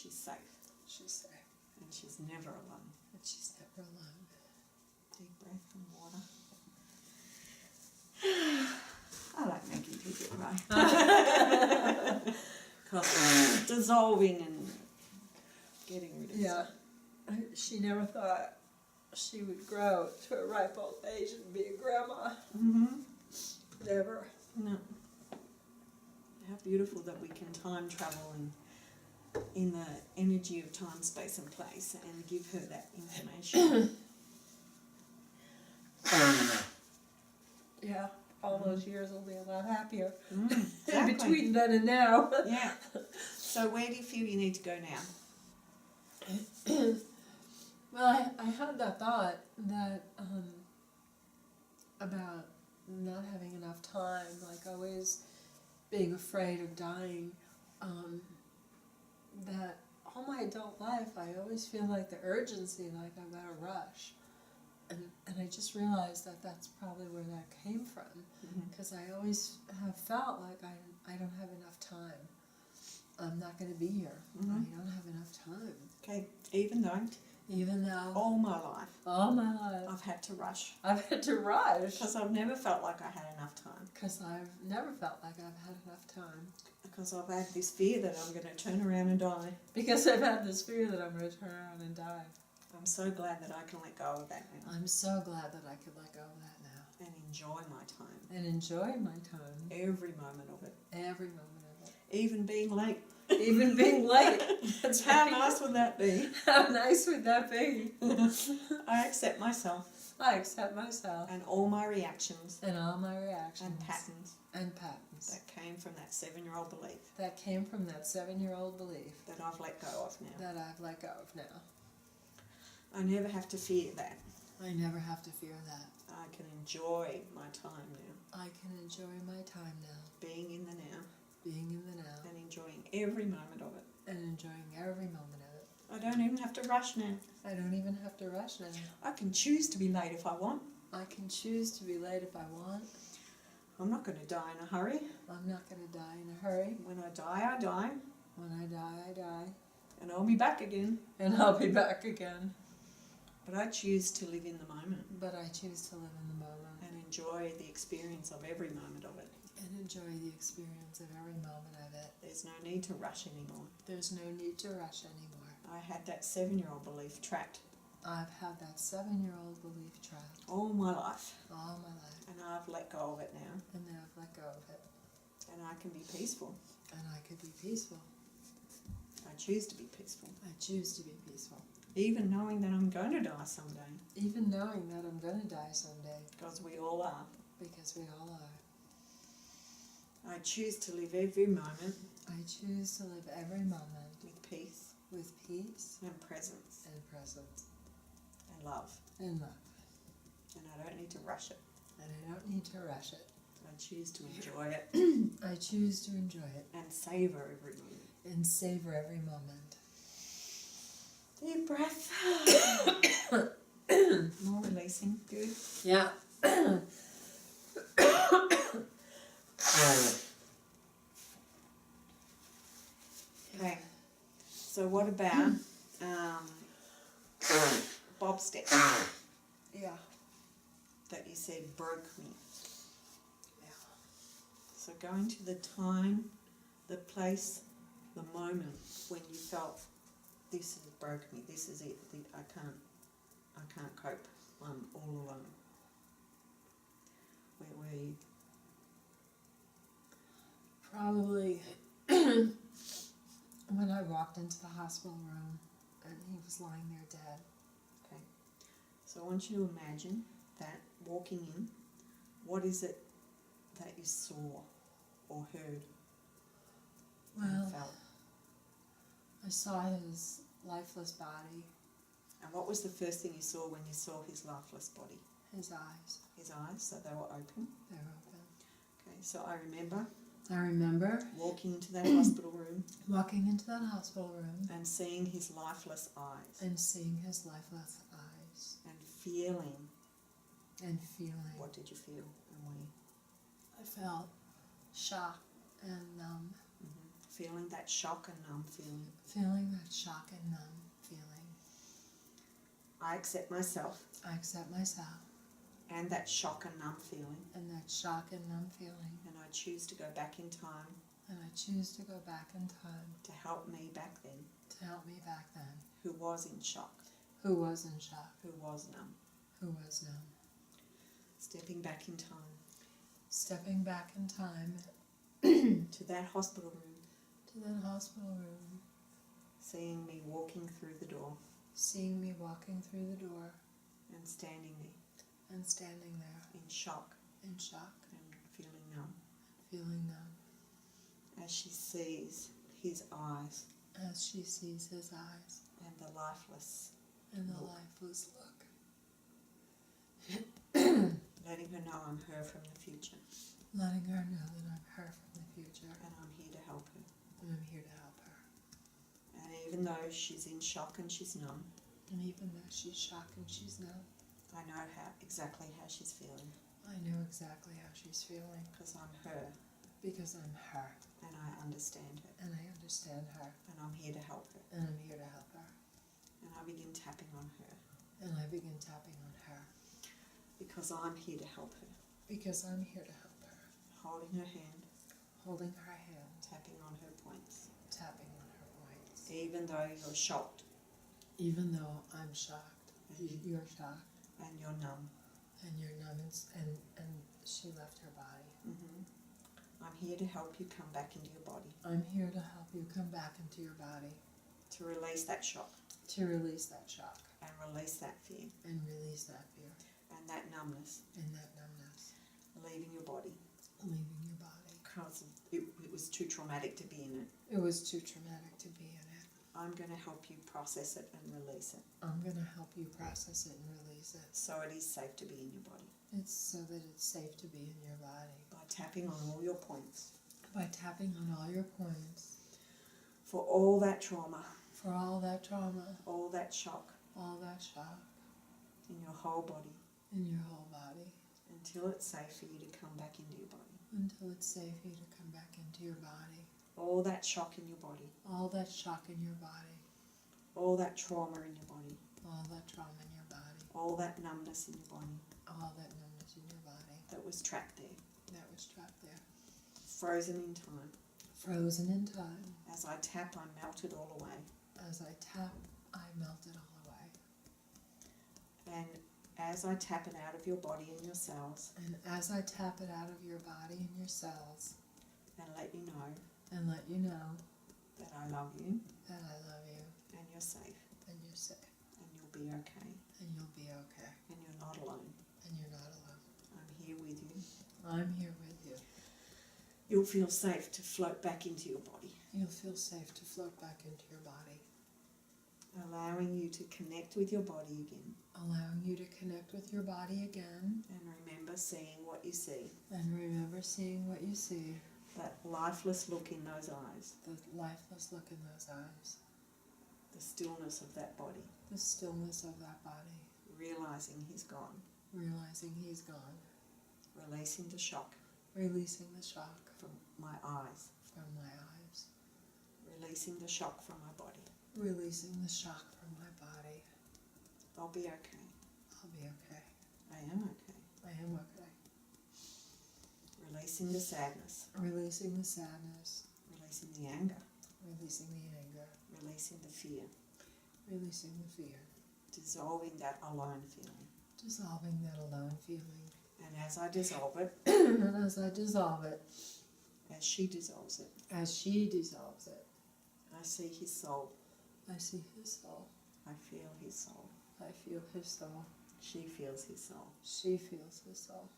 she's safe. She's safe. And she's never alone. And she's never alone. Deep breath and water. I like making people cry. Because dissolving and getting rid of Yeah. She never thought she would grow to a ripe old age and be a grandma. Mm-hmm. Never. No. How beautiful that we can time travel and in the energy of time, space and place and give her that information. Yeah. All those years will be a lot happier. Exactly. Between then and now. Yeah. So where do you feel you need to go now? Well, I had that thought that about not having enough time, like always being afraid of dying, that all my adult life I always feel like the urgency, like I've got to rush. And I just realized that that's probably where that came from, because I always have felt like I don't have enough time. I'm not going to be here. I don't have enough time. Okay, even though all my life I've had to rush. I've had to rush. Because I've never felt like I had enough time. Because I've never felt like I've had enough time. Because I've had this fear that I'm going to turn around and die. Because I've had this fear that I'm going to turn around and die. I'm so glad that I can let go of that now. I'm so glad that I could let go of that now. And enjoy my time. And enjoy my time. Every moment of it. Every moment of it. Even being late. Even being late. That's How right. nice would that be? How nice would that be? I accept myself. I accept myself. And all my reactions. And all my reactions. And patterns. And patterns. That came from that 7-year-old belief. That came from that 7-year-old belief. That I've let go of now. That I've let go of now. I never have to fear that. I never have to fear that. I can enjoy my time now. I can enjoy my time now. Being in the now. Being in the now. And enjoying every moment of it. And enjoying every moment of it. I don't even have to rush now. I don't even have to rush now. I can choose to be late if I want. I can choose to be late if I want. I'm not going to die in a hurry. I'm not going to die in a hurry. When I die, I die. When I die, I die. And I'll be back again. And I'll be back again. But I choose to live in the moment. But I choose to live in the moment. And enjoy the experience of every moment of it. And enjoy the experience of every moment of it. There's no need to rush anymore. There's no need to rush anymore. I had that 7-year-old belief trapped. I've had that 7-year-old belief trapped. All my life. All my life. And I've let go of it now. And now I've let go of it. And I can be peaceful. And I could be peaceful. I choose to be peaceful. I choose to be peaceful. Even knowing that I'm going to die someday. Even knowing that I'm going to die someday. Because we all are. Because we all are. I choose to live every moment. I choose to live every moment. With peace. With peace. And presence. And presence. And love. And love. And I don't need to rush it. And I don't need to rush it. I choose to enjoy it. I choose to enjoy it. And savor every moment. And savor every moment. Deep breath. More releasing. Good. Yeah. Okay. So what about Bob steps? Yeah. That you said broke me. Yeah. So going to the time, the place, the moment when you felt this has broke me. This is it. I can't cope. I'm all alone. Where were you? Probably when I walked into the hospital room and he was lying there dead. Okay. So I want you to imagine that walking in, what is it that you saw or heard Well, and felt? I saw his lifeless body, And what was the first thing you saw when you saw his lifeless body? his eyes. His eyes, so they were open. They were open. Okay, so I remember I remember walking into that hospital room walking into that hospital room and seeing his lifeless eyes and seeing his lifeless eyes and feeling. and feeling. What did you feel and when? I felt shocked and numb. Feeling that shock and numb feeling. Feeling that shock and numb feeling. I accept myself I accept myself and that shock and numb feeling. and that shock and numb feeling. And I choose to go back in time And I choose to go back in time to help me back then, to help me back then, who was in shock, who was in shock, who was numb. who was numb. Stepping back in time Stepping back in time to that hospital room, to that hospital room, seeing me walking through the door seeing me walking through the door and standing there and standing there in shock in shock and feeling numb. feeling numb, As she sees his eyes as she sees his eyes and the lifeless, and the look. lifeless look, letting her know I'm her from the future letting her know that I'm her from the future and I'm here to help her. and I'm here to help her. And even though she's in shock and she's numb, And even though she's shocked and she's numb, I know exactly how she's feeling I know exactly how she's feeling because I'm her because I'm her and I understand her and I understand her and I'm here to help her. and I'm here to help her. And I begin tapping on her And I begin tapping on her because I'm here to help her, because I'm here to help her, holding her hand, holding her hand, tapping on her points. tapping on her points. Even though you're shocked Even though I'm shocked, Mhm. you're shocked and you're numb, and you're numb and she left her body. I'm here to help you come back into your body, I'm here to help you come back into your body, to release that shock to release that shock and release that fear and release that fear and that numbness, and that numbness, leaving your body leaving your body. because it was too traumatic to be in it. It was too traumatic to be in it. I'm going to help you process it and release it I'm going to help you process it and release it. so it is safe to be in your body. It's so that it's safe to be in your body. By tapping on all your points By tapping on all your points for all that trauma, for all that trauma, all that shock all that shock in your whole body in your whole body until it's safe for you to come back into your body. until it's safe for you to come back into your body. All that shock in your body, All that shock in your body, all that trauma in your body, all that trauma in your body, all that numbness in your body all that numbness in your body that was trapped there, that was trapped there, frozen in time. frozen in time. As I tap, I melt it all away. As I tap, I melt it all away. And as I tap it out of your body and your cells And as I tap it out of your body and your cells and let you know and let you know that I love you that I love you and you're safe and you're safe and you'll be okay and you'll be okay and you're not alone. and you're not alone. I'm here with you. I'm here with you. You'll feel safe to float back into your body, You'll feel safe to float back into your body, allowing you to connect with your body again allowing you to connect with your body again and remember seeing what you see, and remember seeing what you see, that lifeless look in those eyes, the lifeless look in those eyes, the stillness of that body, the stillness of that body, realizing he's gone, realizing he's gone, releasing the shock releasing the shock from my eyes, from my eyes, releasing the shock from my body. releasing the shock from my body. I'll be okay. I'll be okay. I am okay. I am okay. Releasing the sadness, Releasing the sadness, releasing the anger, releasing the anger, releasing the fear, releasing the fear, dissolving that alone feeling. dissolving that alone feeling. And as I dissolve it, And as I dissolve it, as she dissolves it, as she dissolves it, I see his soul. I see his soul. I feel his soul. I feel his soul. She feels his soul. She feels his soul.